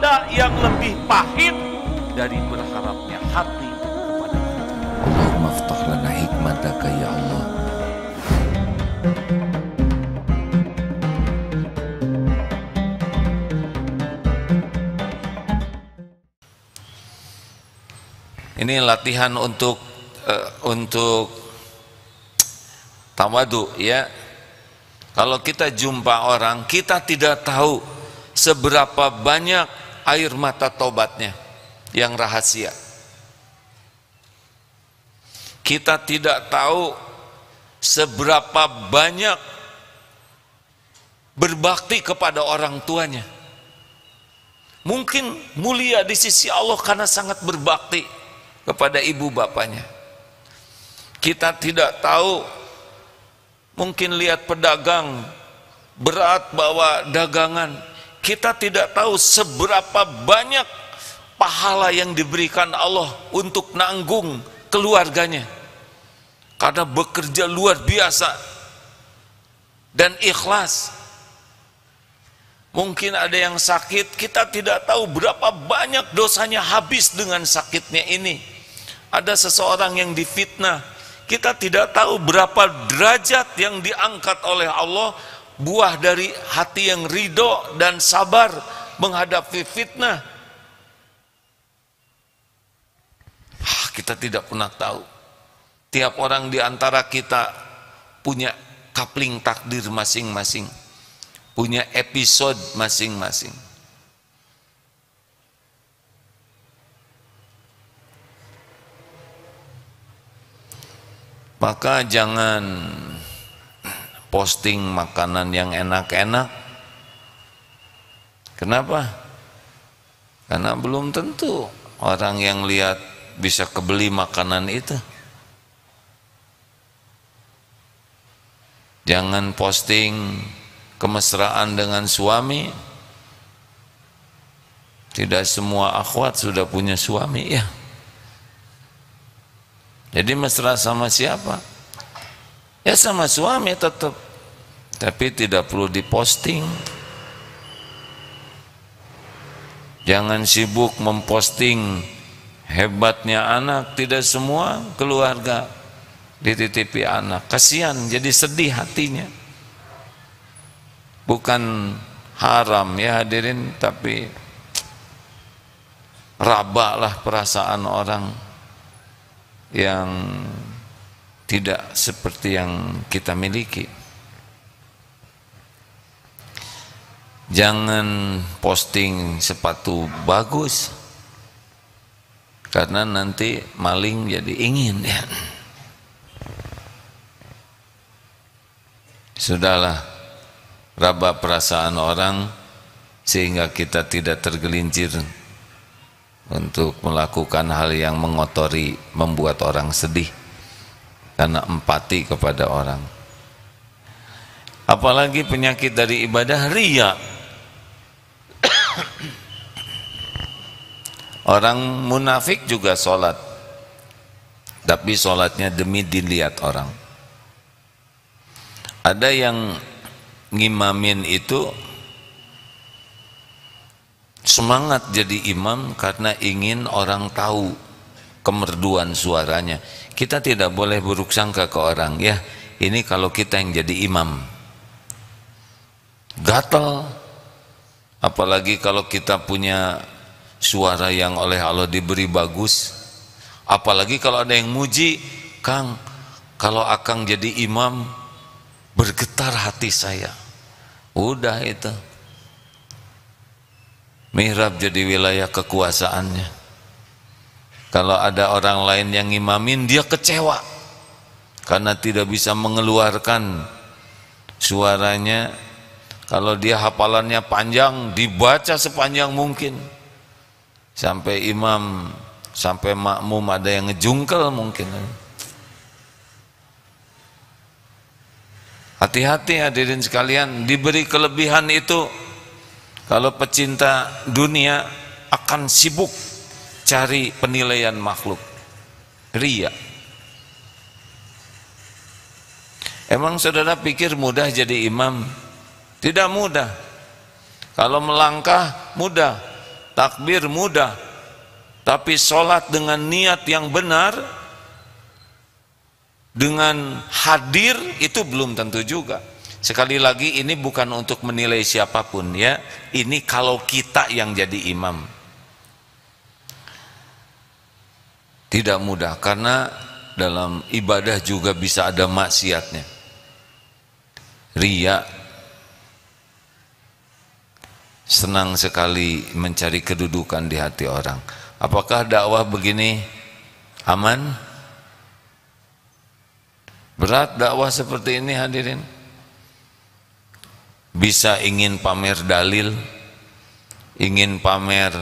ada yang lebih pahit dari berharapnya hati kepada Allah. Allahumma aftah lana hikmataka ya Allah. Ini latihan untuk tawadu ya. Kalau kita jumpa orang, kita tidak tahu seberapa banyak air mata tobatnya yang rahasia. Kita tidak tahu seberapa banyak berbakti kepada orang tuanya. Mungkin mulia di sisi Allah karena sangat berbakti kepada ibu bapaknya. Kita tidak tahu, mungkin lihat pedagang berat bawa dagangan, kita tidak tahu seberapa banyak pahala yang diberikan Allah untuk nanggung keluarganya karena bekerja luar biasa dan ikhlas. Mungkin ada yang sakit, kita tidak tahu berapa banyak dosanya habis dengan sakitnya ini. Ada seseorang yang difitnah, kita tidak tahu berapa derajat yang diangkat oleh Allah, buah dari hati yang ridho dan sabar menghadapi fitnah. Kita tidak pernah tahu. Tiap orang di antara kita punya kapling takdir masing-masing, punya episode masing-masing. Maka jangan posting makanan yang enak-enak. Kenapa? Karena belum tentu orang yang lihat bisa kebeli makanan itu. Jangan posting kemesraan dengan suami. Tidak semua akhwat sudah punya suami ya. Jadi mesra sama siapa? Ya sama suami tetap. Tapi tidak perlu diposting. Jangan sibuk memposting hebatnya anak. Tidak semua keluarga dititipi anak. Kasihan, jadi sedih hatinya. Bukan haram ya hadirin, tapi rabaklah perasaan orang yang tidak seperti yang kita miliki. Jangan posting sepatu bagus karena nanti maling jadi ingin ya. Sudahlah, raba perasaan orang sehingga kita tidak tergelincir untuk melakukan hal yang mengotori, membuat orang sedih karena empati kepada orang. Apalagi penyakit dari ibadah riya. Orang munafik juga sholat, tapi sholatnya demi dilihat orang. Ada yang ngimamin itu semangat jadi imam karena ingin orang tahu kemerduan suaranya. Kita tidak boleh buruk sangka ke orang ya. Ini kalau kita yang jadi imam gatal, apalagi kalau kita punya suara yang oleh Allah diberi bagus, apalagi kalau ada yang muji, Kang, kalau Akang jadi imam bergetar hati saya. Udah itu, mihrab jadi wilayah kekuasaannya. Kalau ada orang lain yang ngimamin, dia kecewa karena tidak bisa mengeluarkan suaranya. Kalau dia hafalannya panjang, dibaca sepanjang mungkin, sampai imam, sampai makmum ada yang ngejungkel mungkin. Hati-hati hadirin sekalian, diberi kelebihan itu, kalau pecinta dunia akan sibuk cari penilaian makhluk, riya. Emang saudara pikir mudah jadi imam? Tidak mudah. Kalau melangkah mudah, takbir mudah, tapi sholat dengan niat yang benar, dengan hadir, itu belum tentu juga. Sekali lagi, ini bukan untuk menilai siapapun ya, ini kalau kita yang jadi imam. Tidak mudah, karena dalam ibadah juga bisa ada maksiatnya. Riya, senang sekali mencari kedudukan di hati orang. Apakah dakwah begini aman? Berat dakwah seperti ini hadirin. Bisa ingin pamer dalil, ingin pamer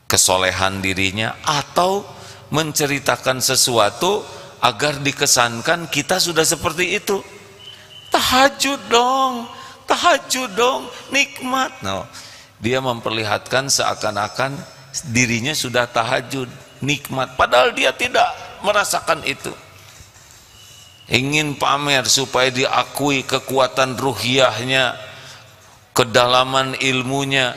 kesolehan dirinya, atau menceritakan sesuatu agar dikesankan kita sudah seperti itu. Tahajud dong, nikmat. No. Dia memperlihatkan seakan-akan dirinya sudah tahajud, nikmat, padahal dia tidak merasakan itu. Ingin pamer supaya diakui kekuatan ruhiyahnya, kedalaman ilmunya.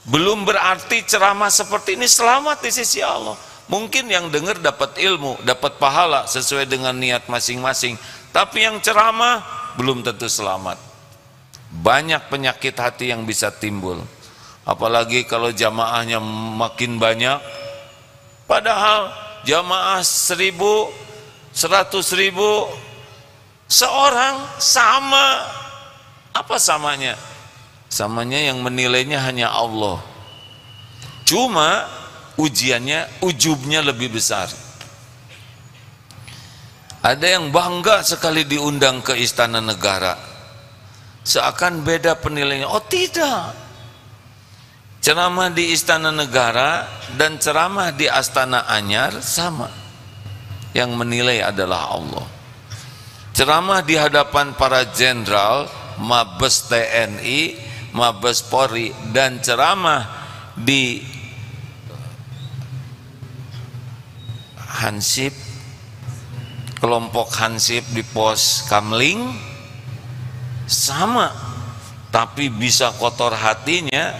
Belum berarti ceramah seperti ini selamat di sisi Allah. Mungkin yang dengar dapat ilmu, dapat pahala sesuai dengan niat masing-masing, tapi yang ceramah belum tentu selamat. Banyak penyakit hati yang bisa timbul, apalagi kalau jamaahnya makin banyak. Padahal jamaah 1.000, 100.000 seorang, sama. Apa samanya? Samanya yang menilainya hanya Allah. Cuma ujiannya, ujubnya lebih besar. Ada yang bangga sekali diundang ke istana negara, seakan beda penilaiannya. Oh tidak, ceramah di istana negara dan ceramah di Astana Anyar sama. Yang menilai adalah Allah. Ceramah di hadapan para jenderal, Mabes TNI, Mabes Polri, dan ceramah di Hansip, kelompok Hansip di pos Kamling sama, tapi bisa kotor hatinya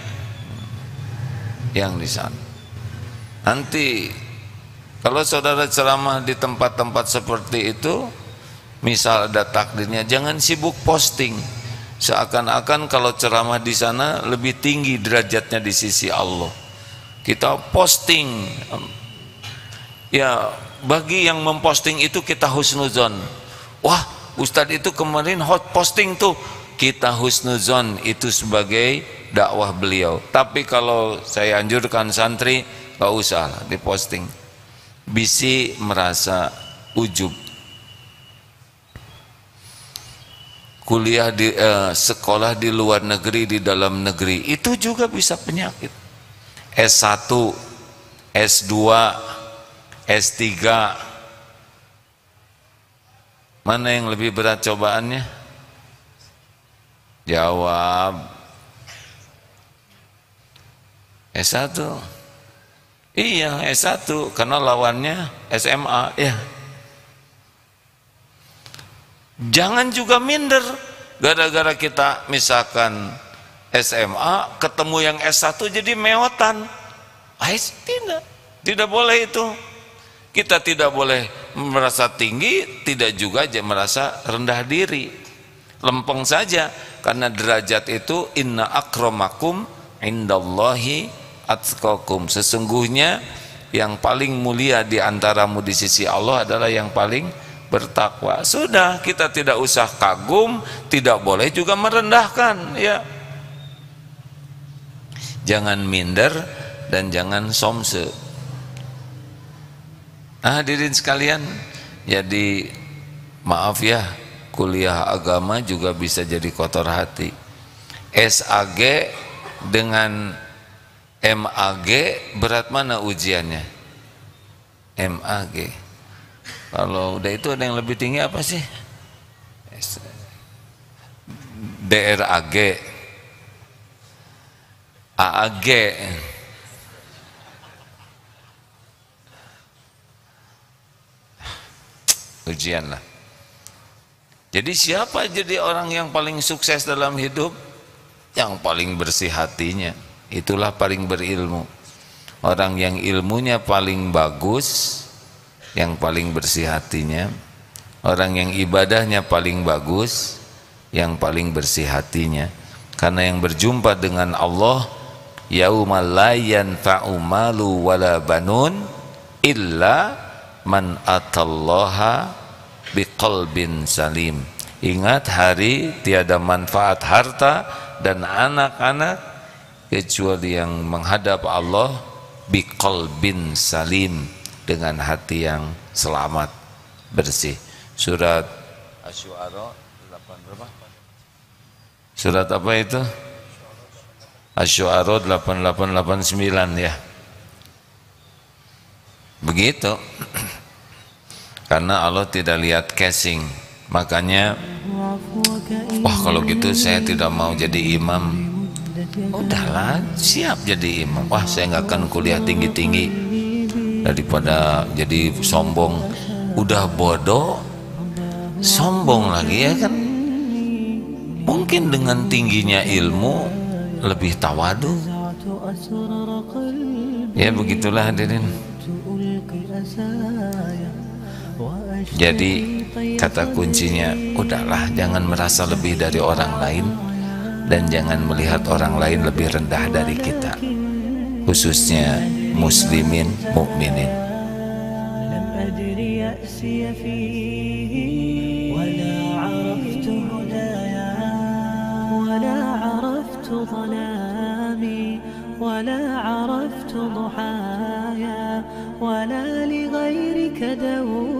yang di sana. Nanti kalau saudara ceramah di tempat-tempat seperti itu, misal ada takdirnya, jangan sibuk posting seakan-akan kalau ceramah di sana lebih tinggi derajatnya di sisi Allah. Kita posting, ya bagi yang memposting itu kita husnuzon. Wah, Ustadz itu kemarin hot posting tuh, kita husnuzon itu sebagai dakwah beliau. Tapi kalau saya anjurkan santri, gak usah diposting, bisi merasa ujub. Kuliah di sekolah di luar negeri, di dalam negeri, itu juga bisa penyakit. S1, S2, S3, mana yang lebih berat cobaannya? Jawab. S1. Iya, S1, karena lawannya SMA, ya. Jangan juga minder gara-gara kita misalkan SMA ketemu yang S1 jadi meotan. Tidak boleh itu. Kita tidak boleh merasa tinggi, tidak juga merasa rendah diri. Lempeng saja, karena derajat itu inna akramakum indallahi atqakum. Sesungguhnya yang paling mulia di antaramu di sisi Allah adalah yang paling bertakwa. Sudah, kita tidak usah kagum, tidak boleh juga merendahkan, ya. Jangan minder dan jangan somse. Hadirin sekalian, jadi maaf ya, kuliah agama juga bisa jadi kotor hati. SAG dengan MAG, berat mana ujiannya? MAG. Kalau udah itu ada yang lebih tinggi apa sih? DRAG, AAG. Ujian lah. Jadi siapa jadi orang yang paling sukses dalam hidup? Yang paling bersih hatinya. itulah paling berilmu. Orang yang ilmunya paling bagus, yang paling bersih hatinya. Orang yang ibadahnya paling bagus, yang paling bersih hatinya. Karena yang berjumpa dengan Allah, yaumal la yanfa'u malu wala banun illa man atallaha biqalbin salim. Ingat hari tiada manfaat harta dan anak-anak kecuali yang menghadap Allah biqalbin salim, dengan hati yang selamat, bersih. Surat Asy-Syu'ara 8 berapa? Surat apa itu? Asy-Syu'ara 8889 ya. Begitu. Karena Allah tidak lihat casing. Makanya wah kalau gitu saya tidak mau jadi imam. Udahlah, siap jadi imam. Wah saya nggak akan kuliah tinggi-tinggi, daripada jadi sombong. Udah bodoh sombong lagi ya kan. Mungkin dengan tingginya ilmu lebih tawadu. Ya begitulah hadirin. Jadi kata kuncinya, udahlah jangan merasa lebih dari orang lain, dan jangan melihat orang lain lebih rendah dari kita, khususnya muslimin mukminin. ولا عرفت ضحايا ولا لغيرك دور